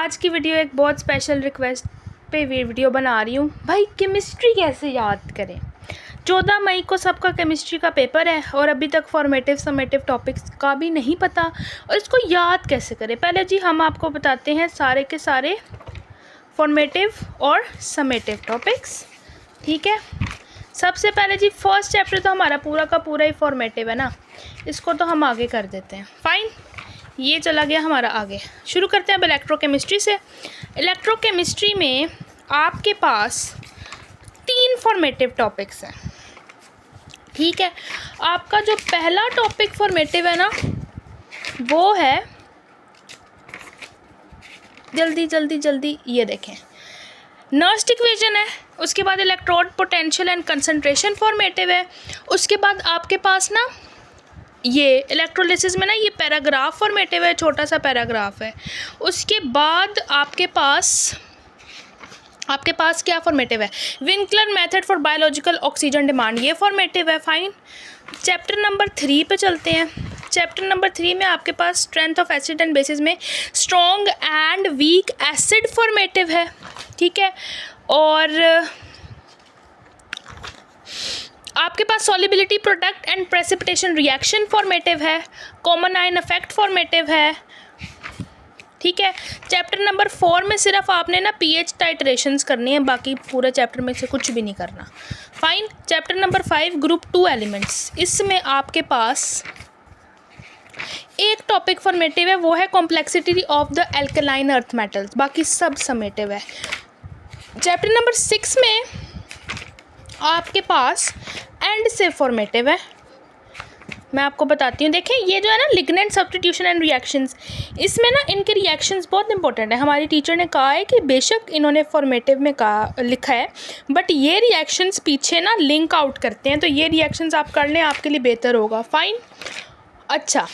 आज की वीडियो एक बहुत स्पेशल रिक्वेस्ट पे वीडियो बना रही हूँ। भाई केमिस्ट्री कैसे याद करें। 14 मई को सबका केमिस्ट्री का पेपर है और अभी तक फॉर्मेटिव समेटिव टॉपिक्स का भी नहीं पता और इसको याद कैसे करें। पहले जी हम आपको बताते हैं सारे के सारे फॉर्मेटिव और समेटिव टॉपिक्स। ठीक है, सबसे पहले जी फर्स्ट चैप्टर तो हमारा पूरा का पूरा ही फॉर्मेटिव है ना, इसको तो हम आगे कर देते हैं। फाइन, ये चला गया हमारा आगे। शुरू करते हैं अब इलेक्ट्रोकेमिस्ट्री से। इलेक्ट्रोकेमिस्ट्री में आपके पास 3 फॉर्मेटिव टॉपिक्स हैं। ठीक है, आपका जो पहला टॉपिक फॉर्मेटिव है ना वो है, जल्दी ये देखें, नर्स्ट इक्वेशन है। उसके बाद electrode potential and concentration formative है। उसके बाद आपके पास ना ये इलेक्ट्रोलिसिस में ना ये पैराग्राफ फॉर्मेटिव है, छोटा सा पैराग्राफ है। उसके बाद आपके पास क्या फॉर्मेटिव है, Winkler method for biological oxygen demand, ये फॉर्मेटिव है। फाइन, चैप्टर नंबर 3 पे चलते हैं। चैप्टर नंबर 3 में आपके पास strength of acid and bases में strong and weak acid formative है। ठीक है, और आपके पास solubility product and precipitation reaction formative है। कॉमन आयन इफेक्ट फॉर्मेटिव है। ठीक है, चैप्टर नंबर 4 में सिर्फ आपने ना पीएच टाइट्रेशंस करनी है, बाकी पूरे चैप्टर में से कुछ भी नहीं करना। Fine, chapter number 5 group 2 elements, इसमें आपके पास एक टॉपिक फॉर्मेटिव है, वो है complexity of the alkaline earth metals, बाकी सब समेटिव है। चैप्टर नंबर 6 में आपके पास एंड से फॉर्मेटिव है। मैं आपको बताती हूँ, देखें ये जो है ना लिग्नेंट सब्स्टिट्यूशन एंड रिएक्शंस, इसमें ना इनके रिएक्शंस बहुत इंपॉर्टेंट है। हमारी टीचर ने कहा है कि बेशक इन्होंने फॉर्मेटिव में लिखा है, बट ये रिएक्शंस पीछे ना लिंक आउट करते हैं, तो ये रिएक्शंस आप कर लें, आपके लिए बेहतर होगा। फाइन, अच्छा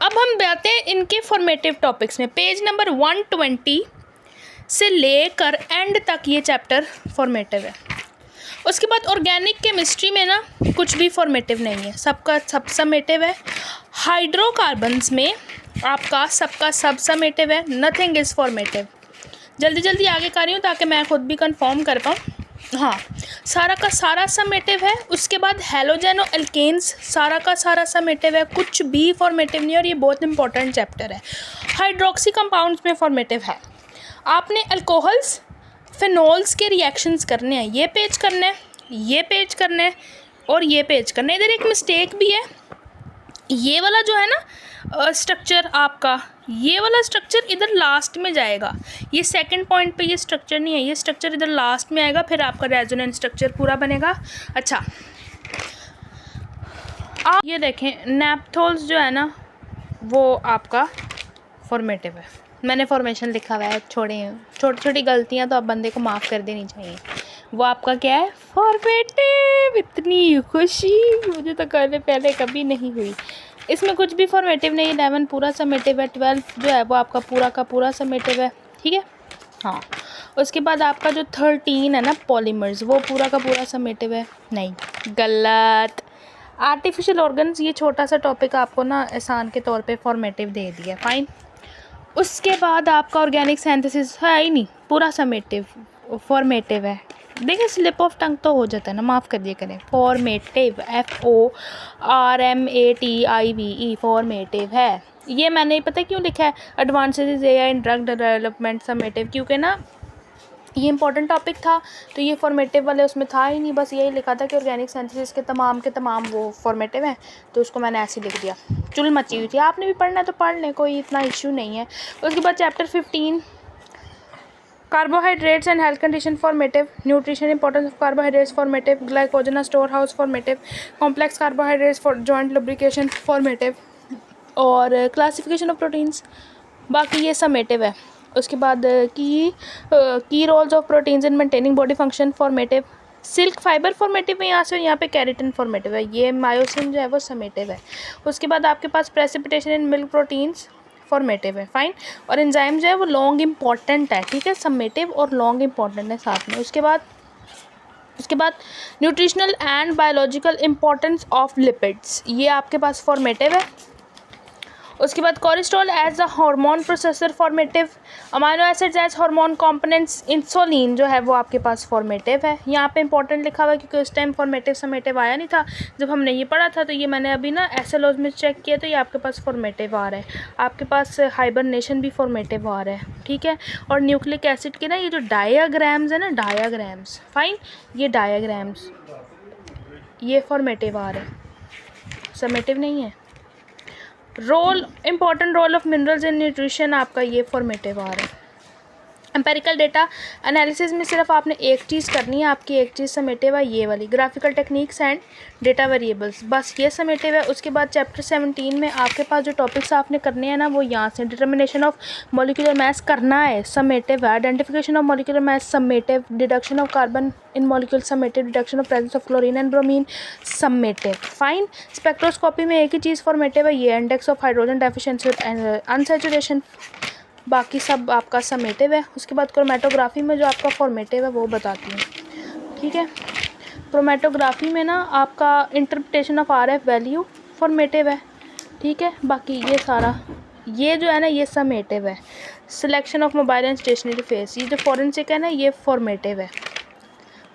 अब हम बातें हैं इनके फॉर्मेटिव टॉपिक्स में। पेज नंबर 120 से लेकर एंड तक ये चैप्टर फॉर्मेटिव है। उसके बाद ऑर्गेनिक केमिस्ट्री में ना कुछ भी फॉर्मेटिव नहीं है, सबका सब समेटिव है। हाइड्रोकार्बन्स में आपका सबका सब समेटिव है, नथिंग इज़ फॉर्मेटिव। जल्दी आगे कर रही हूँ ताकि मैं खुद भी कंफर्म कर पाऊँ। हाँ, सारा का सारा समेटिव है। उसके बाद हेलोजेनो एल्केन्स, सारा का सारा समेटिव है, कुछ भी फॉर्मेटिव नहीं है और ये बहुत इंपॉर्टेंट चैप्टर है। हाइड्रोक्सी कंपाउंड्स में फॉर्मेटिव है। आपने अल्कोहल्स फिनोल्स के रिएक्शंस करने हैं, ये पेज करना है, ये पेज करना है और ये पेज करना है। इधर एक मिस्टेक भी है, ये वाला जो है ना स्ट्रक्चर आपका, ये वाला स्ट्रक्चर इधर लास्ट में जाएगा। ये सेकंड पॉइंट पे ये स्ट्रक्चर नहीं है, ये स्ट्रक्चर इधर लास्ट में आएगा, फिर आपका रेजोनेंस स्ट्रक्चर पूरा बनेगा। अच्छा, आप ये देखें नेप्थोल्स जो है ना वो आपका फॉर्मेटिव है। मैंने फॉर्मेशन लिखा हुआ है, छोड़िए छोटी छोटी गलतियाँ तो आप बंदे को माफ़ कर देनी चाहिए। वो आपका क्या है, फॉर्मेटिव। इतनी खुशी मुझे तो पहले कभी नहीं हुई। इसमें कुछ भी फॉर्मेटिव नहीं। 11 पूरा समेटिव है, 12 जो है वो आपका पूरा का पूरा समेटिव है। ठीक है, हाँ। उसके बाद आपका जो 13 है ना पॉलीमर्स, वो पूरा का पूरा समेटिव है। नहीं, गलत। आर्टिफिशियल ऑर्गन्स, ये छोटा सा टॉपिक आपको ना आसान के तौर पे फॉर्मेटिव दे दिया। फाइन, उसके बाद आपका ऑर्गेनिक सिंथेसिस है ही नहीं, पूरा समेटिव फॉर्मेटिव है। देखिए स्लिप ऑफ टंग तो हो जाता है ना, माफ़ कर दिया करें। फॉर्मेटिव, FORMATIVE फॉर्मेटिव है। ये मैंने पता क्यों लिखा है, advances in drug development summative, क्योंकि ना ये इंपॉर्टेंट टॉपिक था, तो ये फॉर्मेटिव वाले उसमें था ही नहीं, बस यही लिखा था कि ऑर्गेनिक सिंथेसिस के तमाम वो फॉर्मेटिव हैं, तो उसको मैंने ऐसे लिख दिया। चुल मची हुई थी, आपने भी पढ़ना है तो पढ़ लें, कोई इतना इशू नहीं है। उसके बाद chapter 15 carbohydrates and health condition formative, nutrition importance of carbohydrates formative, glycogen store house formative, complex carbohydrates for joint lubrication formative और क्लासिफिकेशन ऑफ प्रोटीन्स, बाकी ये समेटिव है। उसके बाद की roles of proteins in maintaining body function formative, silk fibre formative है यहाँ से, यहाँ पे कैरेटिन फॉर्मेटिव है, ये मायोसिन जो है वो समेटिव है। उसके बाद आपके पास precipitation in milk proteins formative है। फाइन, और एंजाइम जो है वो लॉन्ग इंपॉर्टेंट है। ठीक है, समेटिव और लॉन्ग इंपॉर्टेंट है साथ में। उसके बाद nutritional and biological importance of lipids, ये आपके पास फॉर्मेटिव है। उसके बाद cholesterol as a hormone processor formative, amino acids as hormone components, insulin जो है वो आपके पास फॉर्मेटिव है। यहाँ पे इंपॉर्टेंट लिखा हुआ है क्योंकि उस टाइम फॉर्मेटिव समेटिव आया नहीं था जब हमने ये पढ़ा था, तो ये मैंने अभी ना एसएलओज में चेक किया तो ये आपके पास फॉर्मेटिव आ रहा है, आपके पास हाइबरनेशन भी फॉर्मेटिव आ रहा है, ठीक है। और न्यूक्लिक एसिड के ना ये जो डायाग्राम्स है ना, डायाग्राम्स, फाइन, ये डायाग्राम्स ये फॉर्मेटिव आ रहे हैं, समेटिव नहीं है। Role, important role of minerals in nutrition, आपका ये फॉर्मेटिव आ रहा है। एम्पेरिकल डेटा एनालिसिस में सिर्फ आपने एक चीज़ करनी है, आपकी एक चीज़ समेटिव है ये वाली, graphical techniques and data variables, बस ये समेटिव है। उसके बाद चैप्टर 17 में आपके पास जो टॉपिक्स आपने करने हैं ना वो यहाँ से, डिटर्मिनेशन ऑफ मॉलिक्यूलर मास करना है, समेटिव है। Identification of molecular mass, summative. Deduction of carbon in molecule, summative. Deduction of presence of chlorine and bromine, summative, fine. Spectroscopy में एक ही चीज़ फॉर्मेटिव है, ये index of hydrogen deficiency and unsaturation, बाकी सब आपका समेटिव है। उसके बाद क्रोमेटोग्राफी में जो आपका फॉर्मेटिव है वो बताती हूँ, ठीक है। क्रोमेटोग्राफी में ना आपका interpretation of RF value formative है, ठीक है। बाकी ये सारा ये जो है ना ये समेटिव है। Selection of mobile and stationery face, ये जो फॉरेंसिक है ना ये फॉर्मेटिव है।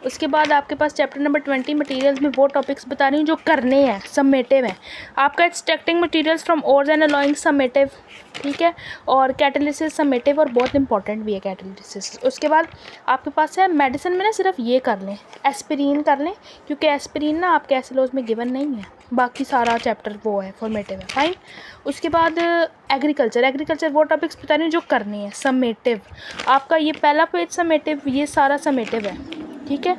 उसके बाद आपके पास चैप्टर नंबर 20 मटेरियल्स में वो टॉपिक्स बता रही हूँ जो करने हैं, समेटिव है। आपका extracting materials from ores and alloying, summative, ठीक है। और कैटालिसिस समेटिव और बहुत इंपॉर्टेंट भी है कैटालिसिस। उसके बाद आपके पास है मेडिसिन में ना सिर्फ ये कर लें, एस्पिरिन कर लें क्योंकि एस्पिरिन ना आपके एसएलओज में गिवन नहीं है, बाकी सारा चैप्टर वो है फॉर्मेटिव है, फाइन। उसके बाद एग्रीकल्चर वो टॉपिक्स बता रही हूँ जो करनी है, समेटिव। आपका ये पहला पेज समेटिव, ये सारा समेटिव है, ठीक है।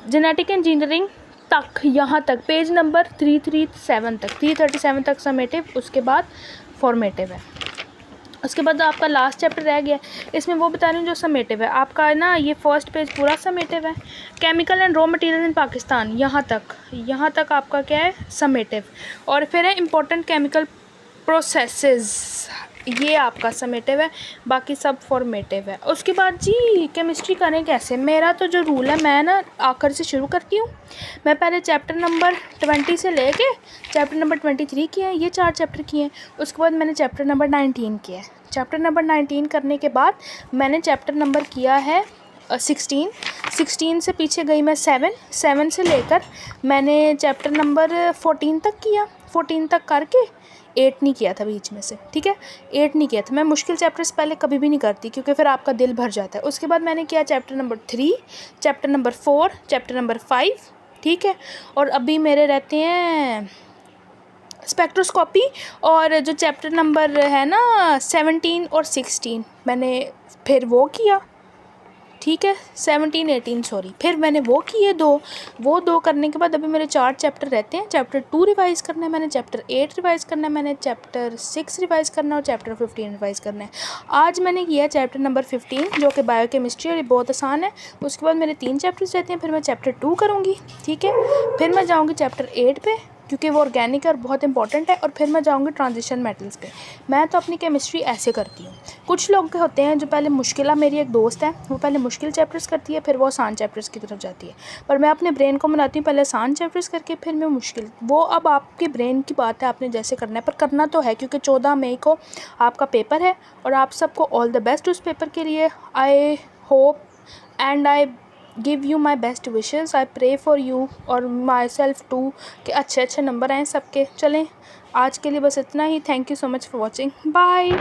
जेनेटिक इंजीनियरिंग तक, यहाँ तक पेज नंबर 337 तक, 337 तक समेटिव, उसके बाद फॉर्मेटिव है। उसके बाद आपका लास्ट चैप्टर रह गया, इसमें वो बता रही हूँ जो समेटिव है। आपका ना ये फर्स्ट पेज पूरा समेटिव है। Chemical and raw material in Pakistan, यहाँ तक आपका क्या है, समेटिव। और फिर है इंपॉर्टेंट केमिकल प्रोसेसेस, ये आपका समेटिव है, बाकी सब फॉर्मेटिव है। उसके बाद जी केमिस्ट्री करें कैसे, मेरा तो जो रूल है मैं ना आखिर से शुरू करती हूँ। मैं पहले चैप्टर नंबर 20 से लेके चैप्टर नंबर 23 किए हैं, ये 4 चैप्टर किए हैं। उसके बाद मैंने चैप्टर नंबर 19 किया है। चैप्टर नंबर 19 करने के बाद मैंने चैप्टर नंबर किया है 16 से पीछे गई मैं 7 से लेकर मैंने चैप्टर नंबर 14 तक किया। 14 तक करके 8 नहीं किया था बीच में से, ठीक है, 8 नहीं किया था। मैं मुश्किल चैप्टर्स पहले कभी भी नहीं करती क्योंकि फिर आपका दिल भर जाता है। उसके बाद मैंने किया chapter number 3, chapter number 4, chapter number 5, ठीक है। और अभी मेरे रहते हैं स्पेक्ट्रोस्कोपी और जो चैप्टर नंबर है ना 17 और 16 मैंने फिर वो किया, ठीक है, 17 18 सॉरी, फिर मैंने वो किए वो दो करने के बाद अभी मेरे 4 चैप्टर रहते हैं। चैप्टर 2 रिवाइज़ करना है मैंने, चैप्टर 8 रिवाइज़ करना है मैंने, चैप्टर 6 रिवाइज़ करना है और चैप्टर 15 रिवाइज़ करना है। आज मैंने किया चैप्टर नंबर 15 जो कि बायोकेमिस्ट्री, और ये बहुत आसान है। उसके बाद मेरे 3 चैप्टर्स रहते हैं, फिर मैं चैप्टर 2 करूँगी, ठीक है। फिर मैं जाऊँगी चैप्टर 8 पे क्योंकि वो ऑर्गेनिक है और बहुत इंपॉर्टेंट है, और फिर मैं जाऊँगी ट्रांजिशन मेटल्स पे। मैं तो अपनी केमिस्ट्री ऐसे करती हूँ। कुछ लोग होते हैं जो पहले मुश्किल, मेरी एक दोस्त है वो पहले मुश्किल चैप्टर्स करती है फिर वो आसान चैप्टर्स की तरफ जाती है, पर मैं अपने ब्रेन को बनाती हूँ पहले आसान चैप्टर्स करके फिर मैं मुश्किल। वो अब आपके ब्रेन की बात है, आपने जैसे करना है, पर करना तो है क्योंकि 14 मई को आपका पेपर है और आप सबको ऑल द बेस्ट उस पेपर के लिए। I hope and I give you my best wishes, I pray for you और माई सेल्फ टू कि अच्छे नंबर आएँ सबके। चलें आज के लिए बस इतना ही। Thank you so much for watching, bye.